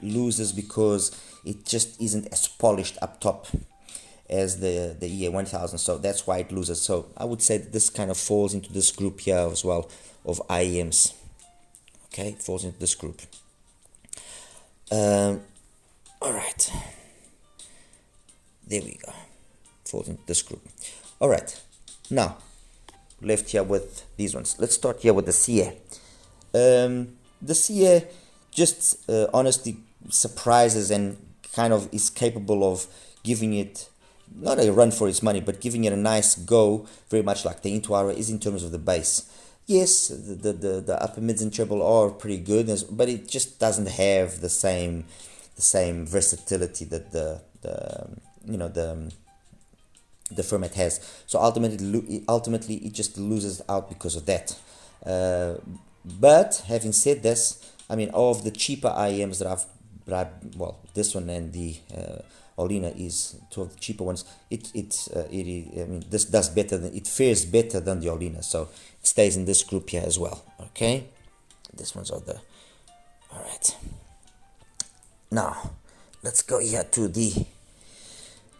A: loses because it just isn't as polished up top as the EA1000, so that's why it loses. So I would say that this kind of falls into this group here as well of IEMs. Okay, it falls into this group. All right, there we go. Falls into this group. All right, now left here with these ones. Let's start here with the CA. The CA just honestly surprises and kind of is capable of giving it not a run for its money, but giving it a nice go, very much like the Intuara is in terms of the bass. Yes, the upper mids and treble are pretty good, but it just doesn't have the same versatility that the Fermat has. So ultimately it just loses out because of that. But having said this, I mean, of the cheaper IEMs that well, this one and the Olina is two of the cheaper ones. I mean, this does better than, it fares better than the Olina, so it stays in this group here as well. Okay, this one's all right. Now let's go here to the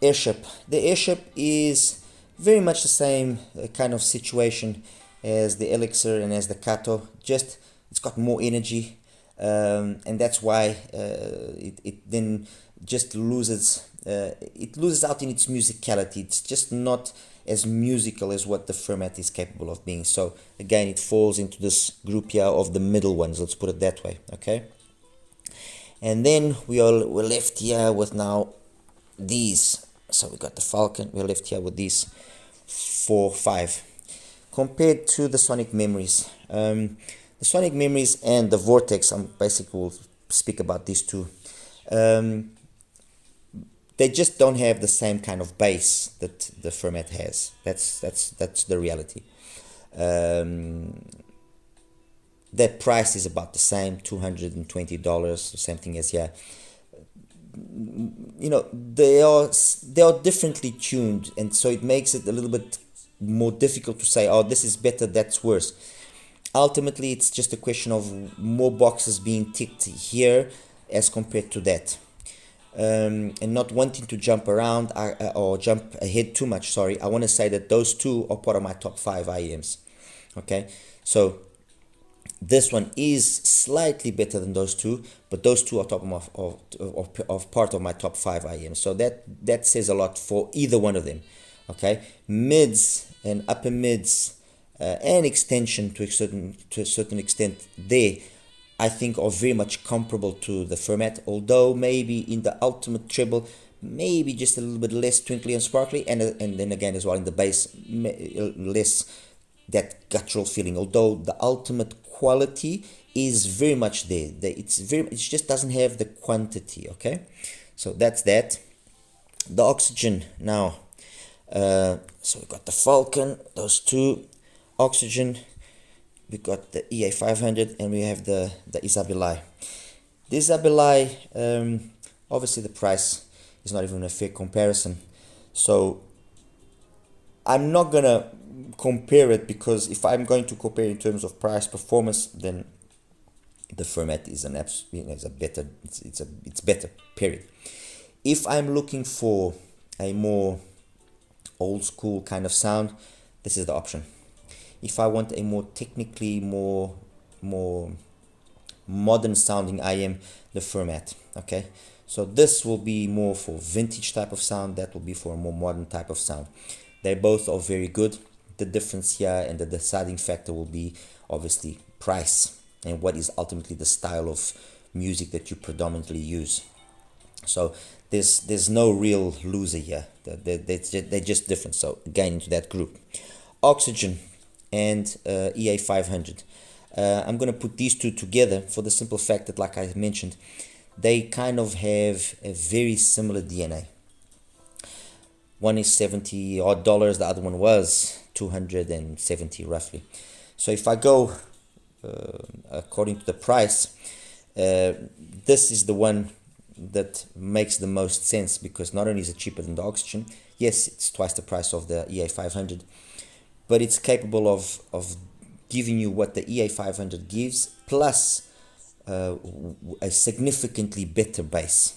A: Airship. The Airship is very much the same kind of situation as the Elixir and as the Kato, just it's got more energy, and that's why it then just loses out in its musicality. It's just not as musical as what the Fermat is capable of being. So again, it falls into this group here of the middle ones, let's put it that way. Okay, and then we're left here with now these. So we got the Falcon, we're left here with these 4-5 compared to the Sonic Memories. The Sonic Memories and the Vortex, I'm basically will speak about these two. They just don't have the same kind of bass that the Fermat has. That's the reality. That price is about the same, $220, same thing as here. You know, they are differently tuned, and so it makes it a little bit more difficult to say, oh, this is better, that's worse. Ultimately, it's just a question of more boxes being ticked here as compared to that. And not wanting to jump around or jump ahead too much, sorry, I want to say that those two are part of my top 5 IEMs. Okay, so this one is slightly better than those two, but those two are top of part of my top 5 IEMs. So that says a lot for either one of them. Okay, mids and upper mids and extension to a certain extent there, I think are very much comparable to the Fermat, although maybe in the ultimate treble, maybe just a little bit less twinkly and sparkly, and then again as well in the bass, less that guttural feeling. Although the ultimate quality is very much there. It just doesn't have the quantity. Okay, so that's that. The oxygen now. So we've got the Falcon, those two, oxygen. We got the EA500 and we have the Isabellai. The Isabellai, obviously the price is not even a fair comparison. So I'm not gonna compare it, because if I'm going to compare in terms of price performance, then the Fermat is it's better, period. If I'm looking for a more old school kind of sound, this is the option. If I want a more technically more modern sounding IEM, the Fermat. Okay, so this will be more for vintage type of sound, that will be for a more modern type of sound. They both are very good. The difference here and the deciding factor will be obviously price and what is ultimately the style of music that you predominantly use. So there's no real loser here. They're just different. So again, into that group. Oxygen and EA500. I'm going to put these two together for the simple fact that, like I mentioned, they kind of have a very similar DNA. One is $70 odd, the other one was 270 roughly. So if I go according to the price, this is the one that makes the most sense, because not only is it cheaper than the Oxygen, yes, it's twice the price of the EA500, but it's capable of giving you what the EA500 gives, plus a significantly better bass,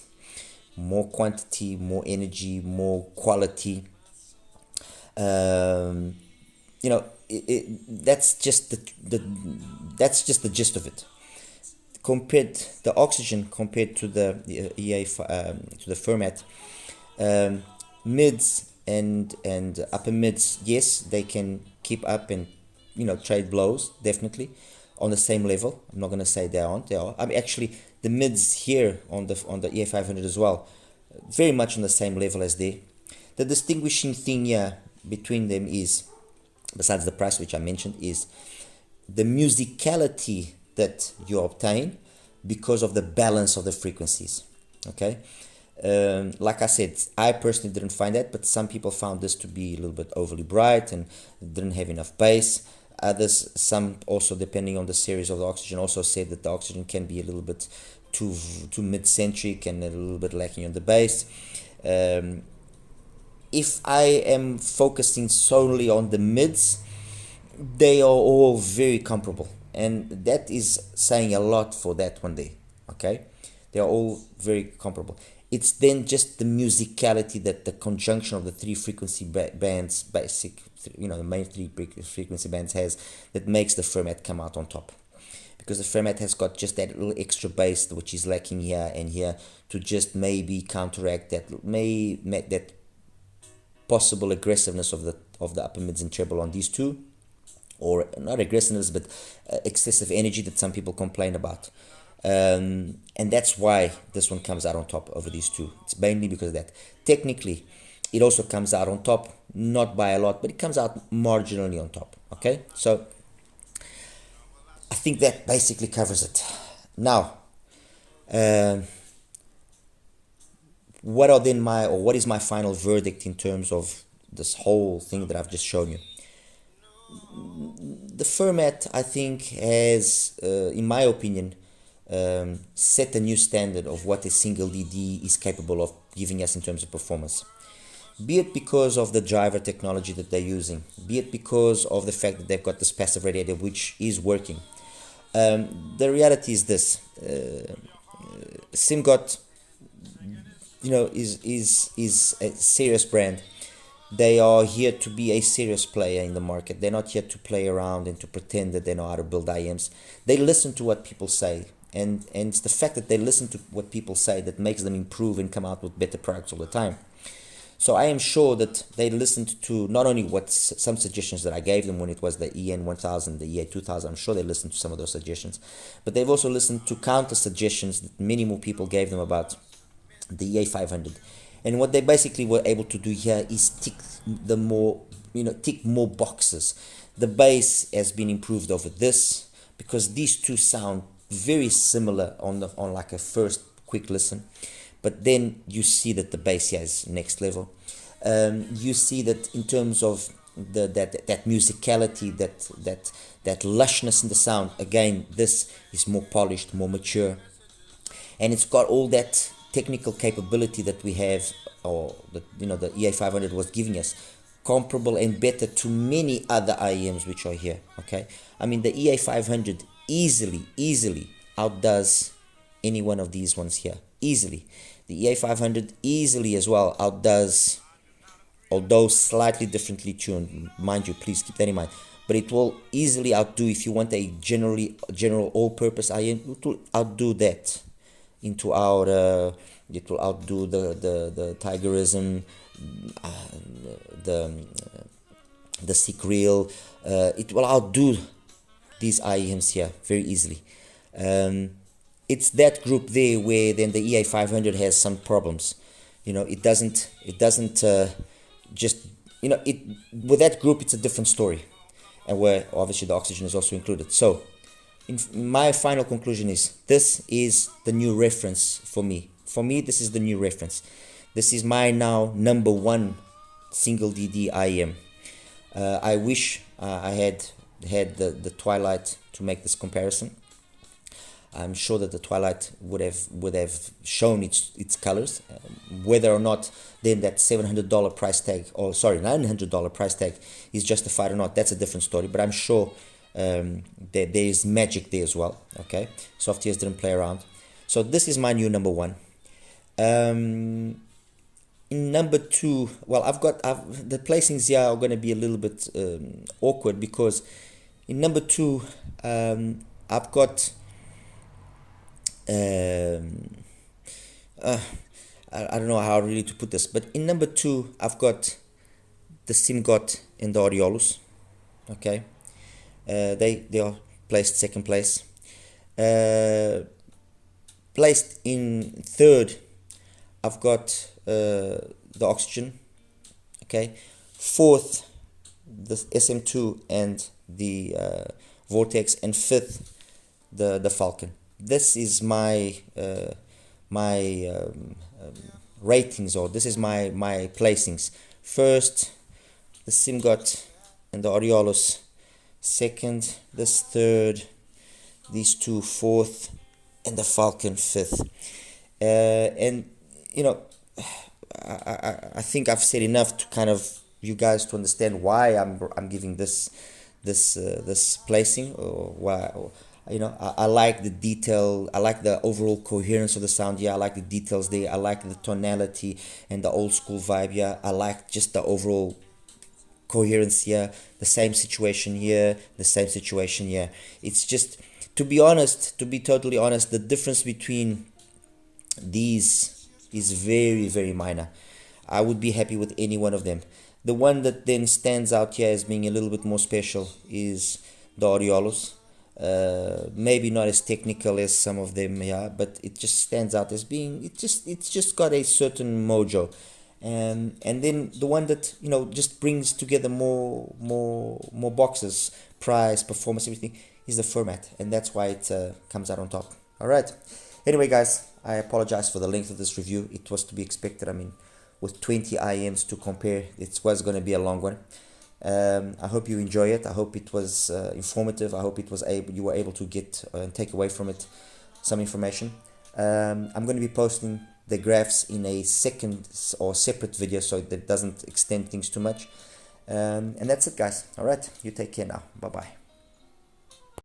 A: more quantity, more energy, more quality. You know, that's just the gist of it. Compared the Oxygen compared to the to the Fermat, mids and upper mids, yes, they can keep up and, you know, trade blows, definitely on the same level. I'm not going to say they aren't. They are. I mean, actually, the mids here on the EA500 as well, very much on the same level as they. The distinguishing thing here between them is, besides the price which I mentioned, is the musicality that you obtain because of the balance of the frequencies. Okay, like I said, I personally didn't find that, but some people found this to be a little bit overly bright and didn't have enough bass. Others, some also, depending on the series of the Oxygen, also said that the Oxygen can be a little bit too mid-centric and a little bit lacking on the bass. If I am focusing solely on the mids, they are all very comparable, and that is saying a lot for that one day. Okay, they are all very comparable. It's then just the musicality, that the conjunction of the three frequency bands, the main three frequency bands has, that makes the Fermat come out on top. Because the Fermat has got just that little extra bass which is lacking here and here, to just maybe counteract that possible aggressiveness of the upper mids and treble on these two, or not aggressiveness, but excessive energy that some people complain about. And that's why this one comes out on top over these two. It's mainly because of that. Technically, it also comes out on top, not by a lot, but it comes out marginally on top. Okay, so I think that basically covers it. Now, what is my final verdict in terms of this whole thing that I've just shown you? the Fermat, I think, has, in my opinion, set a new standard of what a single DD is capable of giving us in terms of performance. Be it because of the driver technology that they're using, be it because of the fact that they've got this passive radiator which is working. The reality is this: SIMGOT, is a serious brand. They are here to be a serious player in the market. They're not here to play around and to pretend that they know how to build IEMs. They listen to what people say, and it's the fact that they listen to what people say that makes them improve and come out with better products all the time. So I am sure that they listened to not only some suggestions that I gave them when it was the EN1000, the EA2000. I'm sure they listened to some of those suggestions, but they've also listened to counter suggestions that many more people gave them about the EA500. And what they basically were able to do here is tick more boxes. The bass has been improved over this because these two sound very similar on like a first quick listen. But then you see that the bass here is next level. You see that in terms of that musicality, that lushness in the sound. Again, this is more polished, more mature, and it's got all that technical capability that we have, or that the EA500 was giving us, comparable and better to many other IEMs which are here. Okay, I mean the EA500 easily outdoes any one of these ones here. Easily. The EA500 easily as well outdoes, although slightly differently tuned, mind you, please keep that in mind, but it will easily outdo, if you want a general all-purpose IEM, it will outdo that into our, it will outdo the Tigerism, the Sick Reel, it will outdo these IEMs here very easily. It's that group there where then the EA500 has some problems. It doesn't just, with that group it's a different story, and where obviously the oxygen is also included. So my final conclusion is, this is the new reference for me. For me, this is the new reference. This is my now number one single DD IEM. I wish I had the Twilight to make this comparison. I'm sure that the Twilight would have shown its colors. Whether or not then that $700 price tag, or sorry, $900 price tag is justified or not, that's a different story. But I'm sure that there is magic there as well. Okay, Softiers didn't play around. So this is my new number one. In number two, well, the placings here are going to be a little bit awkward, because in number two, I've got. I don't know how really to put this, but in number two, I've got the SIMGOT and the Aureolus. Okay, they are placed second place. Placed in third, I've got the Oxygen. Okay, fourth, the SM2 and the Vortex, and fifth, the Falcon. This is my ratings, or this is my placings. First, the SIMGOT and the Aureolus. Second, this third, these two fourth, and the Falcon fifth. And I think I've said enough to kind of you guys to understand why I'm giving this placing, or why. I like the detail, I like the overall coherence of the sound here, I like the details there, I like the tonality and the old school vibe here, I like just the overall coherence here, the same situation here, the same situation here. It's just, to be totally honest, the difference between these is very, very minor. I would be happy with any one of them. The one that then stands out here as being a little bit more special is the Aureolus. Maybe not as technical as some of them here, but it just stands out as being, it's just got a certain mojo. And then the one that just brings together more boxes, price, performance, everything, is the Fermat, and that's why it comes out on top. All right. Anyway, guys, I apologize for the length of this review. It was to be expected. I mean, with 20 IEMs to compare, it was going to be a long one. I hope you enjoy it. I hope it was informative. I hope you were able to get and take away from it some information. I'm going to be posting the graphs in a second or separate video so that doesn't extend things too much. And that's it, guys. All right, you take care now. Bye bye.